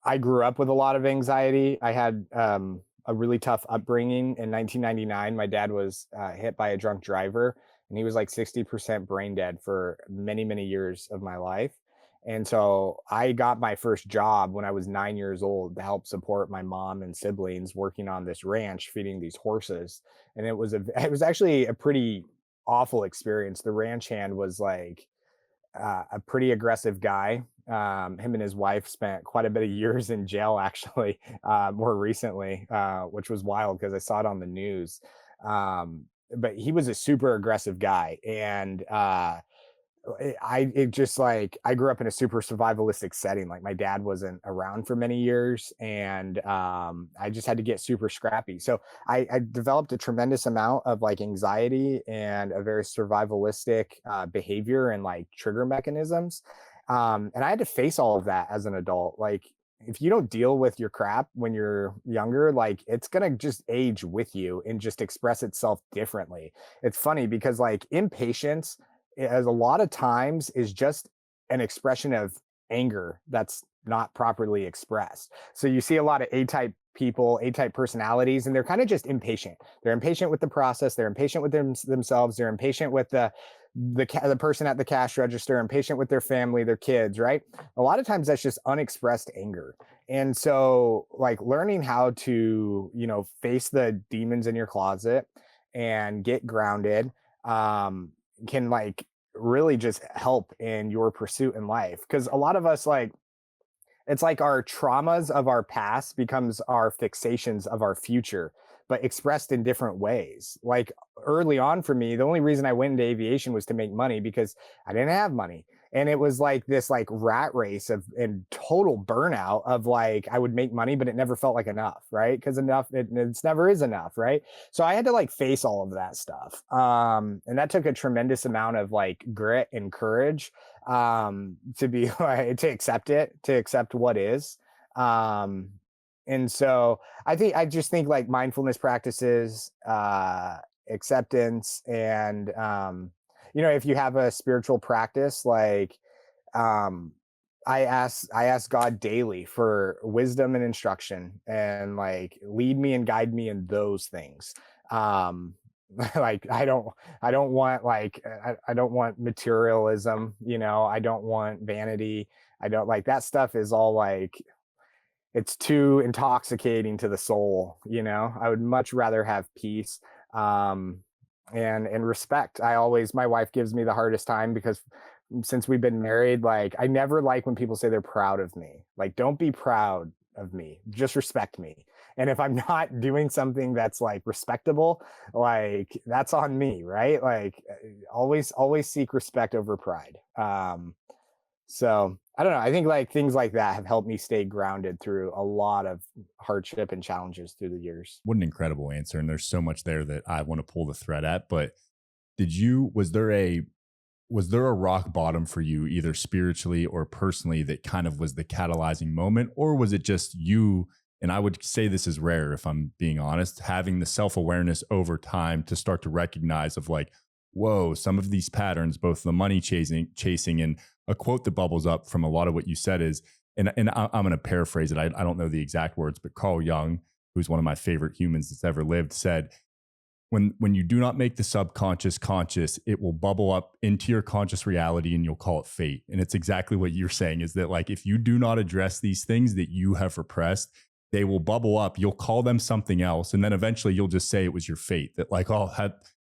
I grew up with a lot of anxiety. I had a really tough upbringing. In 1999, my dad was hit by a drunk driver, and he was like 60% brain dead for many, many years of my life. And so I got my first job when I was 9 years old to help support my mom and siblings working on this ranch, feeding these horses. And it was actually a pretty awful experience. The ranch hand was like a pretty aggressive guy. Him and his wife spent quite a bit of years in jail, actually, more recently, which was wild because I saw it on the news. But he was a super aggressive guy, and it just like I grew up in a super survivalistic setting. Like my dad wasn't around for many years, and I just had to get super scrappy. So I developed a tremendous amount of like anxiety and a very survivalistic behavior and like trigger mechanisms. And I had to face all of that as an adult. Like if you don't deal with your crap when you're younger, like it's gonna just age with you and just express itself differently. It's funny because like impatience as a lot of times is just an expression of anger that's not properly expressed. So you see a lot of A-type people, A-type personalities, and they're kind of just impatient. They're impatient with the process. They're impatient with themselves. They're impatient with the person at the cash register, impatient with their family, their kids, right? A lot of times that's just unexpressed anger. And so like learning how to, face the demons in your closet and get grounded can like really just help in your pursuit in life, because a lot of us like it's like our traumas of our past becomes our fixations of our future, but expressed in different ways. Like early on for me, the only reason I went into aviation was to make money because I didn't have money. And it was like this like rat race of and total burnout of like I would make money, but it never felt like enough, right? Because it's never is enough, right? So I had to like face all of that stuff. And that took a tremendous amount of like grit and courage to be like to accept it, to accept what is. Um, and so I just think like mindfulness practices, acceptance, and if you have a spiritual practice, like um I ask God daily for wisdom and instruction and like lead me and guide me in those things. Um like I don't want like I don't want materialism, I don't want vanity. I don't like that stuff is all like it's too intoxicating to the soul. I would much rather have peace um and respect. My wife gives me the hardest time because since we've been married, like I never like when people say they're proud of me. Like don't be proud of me, just respect me. And if I'm not doing something that's like respectable, like that's on me, right? Like always seek respect over pride. So I don't know. I think like things like that have helped me stay grounded through a lot of hardship and challenges through the years. What an incredible answer. And there's so much there that I want to pull the thread at. But did you, was there a rock bottom for you, either spiritually or personally, that kind of was the catalyzing moment? Or was it just you? And I would say this is rare, if I'm being honest, having the self awareness over time to start to recognize of like, whoa, some of these patterns, both the money chasing, and a quote that bubbles up from a lot of what you said is, and I'm going to paraphrase it. I don't know the exact words, but Carl Jung, who's one of my favorite humans that's ever lived, said, when you do not make the subconscious conscious, it will bubble up into your conscious reality and you'll call it fate. And it's exactly what you're saying, is that like if you do not address these things that you have repressed, they will bubble up. You'll call them something else. And then eventually you'll just say it was your fate, that like, oh,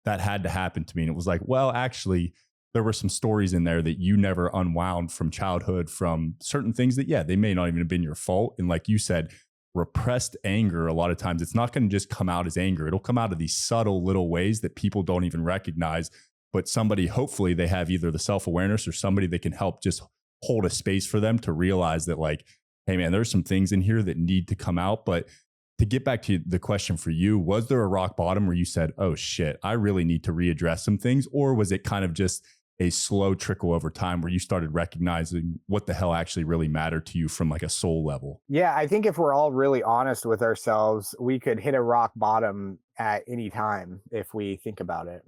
that had to happen to me. And it was like, well, actually, there were some stories in there that you never unwound from childhood, from certain things that, yeah, they may not even have been your fault. And like you said, repressed anger, a lot of times it's not going to just come out as anger. It'll come out of these subtle little ways that people don't even recognize. But somebody, hopefully they have either the self-awareness or somebody that can help just hold a space for them to realize that like, hey man, there's some things in here that need to come out. But to get back to the question for you, was there a rock bottom where you said, oh shit, I really need to readdress some things? Or was it kind of just a slow trickle over time where you started recognizing what the hell actually really mattered to you from like a soul level? Yeah, I think if we're all really honest with ourselves, we could hit a rock bottom at any time if we think about it.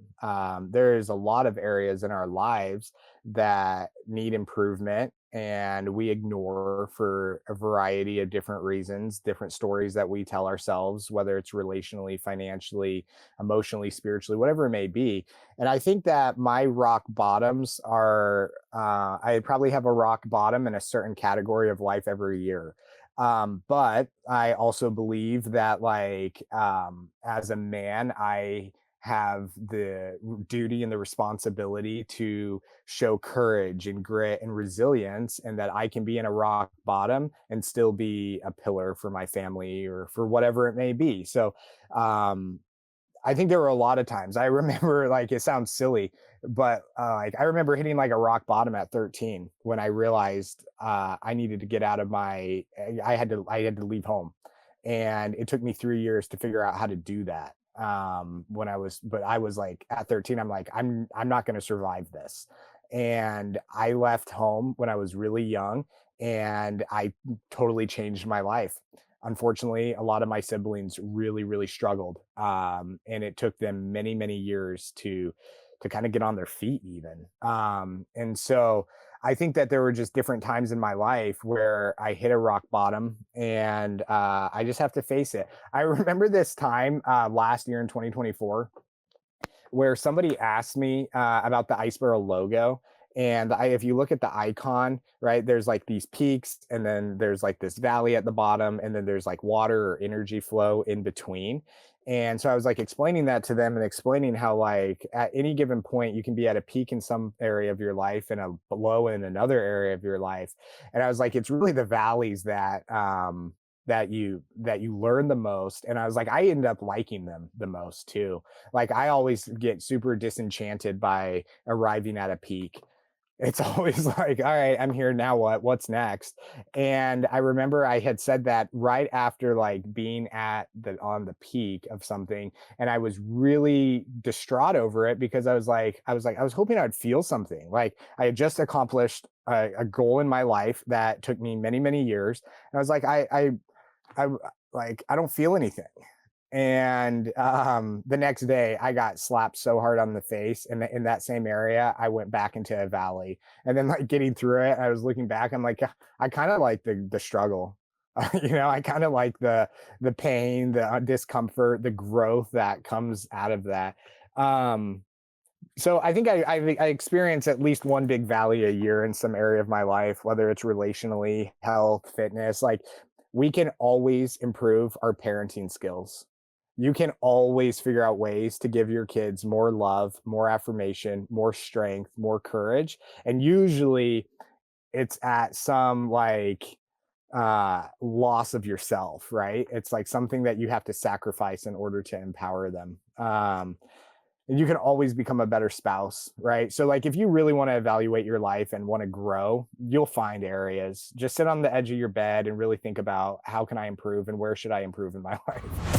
There's a lot of areas in our lives that need improvement, and we ignore for a variety of different reasons, different stories that we tell ourselves, whether it's relationally, financially, emotionally, spiritually, whatever it may be. And I think that my rock bottoms are, I probably have a rock bottom in a certain category of life every year. But I also believe that, like, as a man, I have the duty and the responsibility to show courage and grit and resilience, and that I can be in a rock bottom and still be a pillar for my family or for whatever it may be. So, um, I think there were a lot of times I remember, like, it sounds silly, but like I remember hitting like a rock bottom at 13 when I realized I needed to get out of my, I had to leave home, and it took me 3 years to figure out how to do that. When I was, but I was like at 13, I'm like, I'm not going to survive this, and I left home when I was really young, and I totally changed my life. Unfortunately, a lot of my siblings really, really struggled, and it took them many, many years to kind of get on their feet, even. And so I think that there were just different times in my life where I hit a rock bottom, and I just have to face it. I remember this time last year in 2024 where somebody asked me about the Iceboro logo. And if you look at the icon, right, there's like these peaks, and then there's like this valley at the bottom, and then there's like water or energy flow in between. And so I was like explaining that to them and explaining how, like, at any given point, you can be at a peak in some area of your life and a low in another area of your life. And I was like, it's really the valleys that you learn the most. And I was like, I end up liking them the most too. Like, I always get super disenchanted by arriving at a peak. It's always like, all right, I'm here now. What's next? And I remember I had said that right after, like, being at the on the peak of something, and I was really distraught over it because I was hoping I'd feel something. Like, I had just accomplished a goal in my life that took me many, many years. And I was like, I like, I don't feel anything. And the next day, I got slapped so hard on the face, and in that same area, I went back into a valley. And then, like, getting through it, I was looking back. I'm like, I kind of like the struggle. I kind of like the pain, the discomfort, the growth that comes out of that. Um, so I think I experience at least one big valley a year in some area of my life, whether it's relationally, health, fitness. Like, we can always improve our parenting skills. You can always figure out ways to give your kids more love, more affirmation, more strength, more courage. And usually it's at some, like, loss of yourself, right? It's like something that you have to sacrifice in order to empower them. And you can always become a better spouse, right? So, like, if you really want to evaluate your life and want to grow, you'll find areas. Just sit on the edge of your bed and really think about, how can I improve and where should I improve in my life?